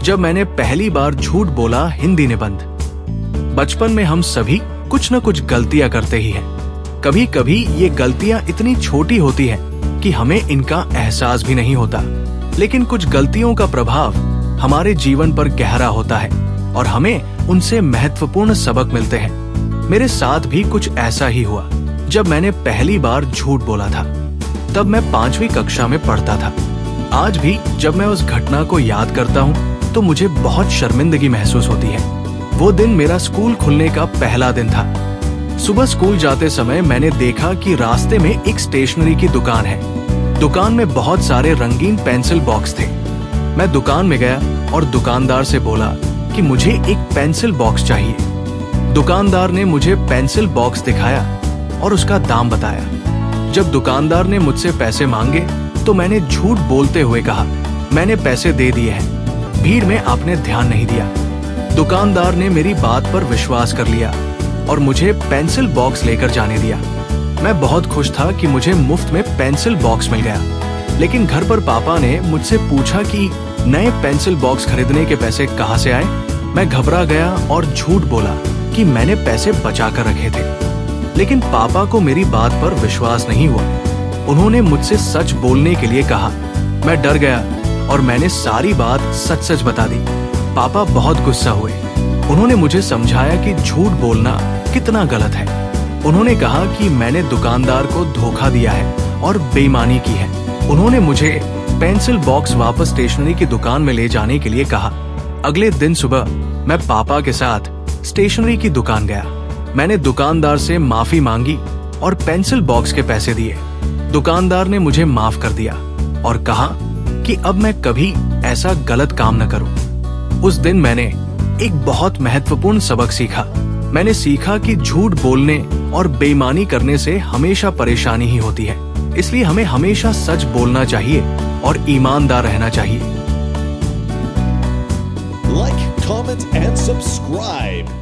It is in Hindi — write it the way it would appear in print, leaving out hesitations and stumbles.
जब मैंने पहली बार झूठ बोला हिंदी निबंध। बचपन में हम सभी कुछ न कुछ गलतियां करते ही हैं। कभी कभी ये गलतियां इतनी छोटी होती हैं कि हमें इनका एहसास भी नहीं होता, लेकिन कुछ गलतियों का प्रभाव हमारे जीवन पर गहरा होता है और हमें उनसे महत्वपूर्ण सबक मिलते हैं। मेरे साथ भी कुछ ऐसा ही हुआ जब मैंने पहली बार झूठ बोला था। तब मैं 5वीं कक्षा में पढ़ता था। आज भी जब मैं उस घटना को याद करता हूँ तो मुझे बहुत शर्मिंदगी महसूस होती है। वो दिन मेरा स्कूल खुलने का पहला दिन था। सुबह स्कूल जाते समय मैंने देखा कि रास्ते में एक स्टेशनरी की दुकान है। दुकान में बहुत सारे रंगीन पेंसिल बॉक्स थे। मैं दुकान में गया और दुकानदार से बोला कि मुझे एक पेंसिल बॉक्स चाहिए। दुकानदार ने मुझे पेंसिल बॉक्स दिखाया और उसका दाम बताया। जब दुकानदार ने मुझसे पैसे मांगे तो मैंने झूठ बोलते हुए कहा, मैंने पैसे दे दिए हैं, भीड़ में आपने ध्यान नहीं दिया। दुकानदार ने मेरी बात पर विश्वास कर लिया और मुझे पेंसिल बॉक्स लेकर जाने दिया। मैं बहुत खुश था कि मुझे मुफ्त में पेंसिल बॉक्स मिल गया। लेकिन घर पर पापा ने मुझसे पूछा कि नए पेंसिल बॉक्स खरीदने के पैसे कहाँ से आए। मैं घबरा गया और झूठ बोला कि मैंने पैसे बचा कर रखे थे। लेकिन पापा को मेरी बात पर विश्वास नहीं हुआ। उन्होंने मुझसे सच बोलने के लिए कहा। मैं डर गया और मैंने सारी बात सच सच बता दी। पापा बहुत गुस्सा हुए। उन्होंने मुझे समझाया कि झूठ बोलना कितना गलत है। उन्होंने कहा कि मैंने दुकानदार को धोखा दिया है और बेईमानी की है। उन्होंने मुझे पेंसिल बॉक्स वापस स्टेशनरी की दुकान में ले जाने के लिए कहा। अगले दिन सुबह मैं पापा के साथ स्टेशनरी की दुकान गया। मैंने दुकानदार से माफी मांगी और पेंसिल बॉक्स के पैसे दिए। दुकानदार ने मुझे माफ कर दिया और कहा कि अब मैं कभी ऐसा गलत काम न करूं। उस दिन मैंने एक बहुत महत्वपूर्ण सबक सीखा। मैंने सीखा कि झूठ बोलने और बेईमानी करने से हमेशा परेशानी ही होती है। इसलिए हमें हमेशा सच बोलना चाहिए और ईमानदार रहना चाहिए। Like, comment and subscribe.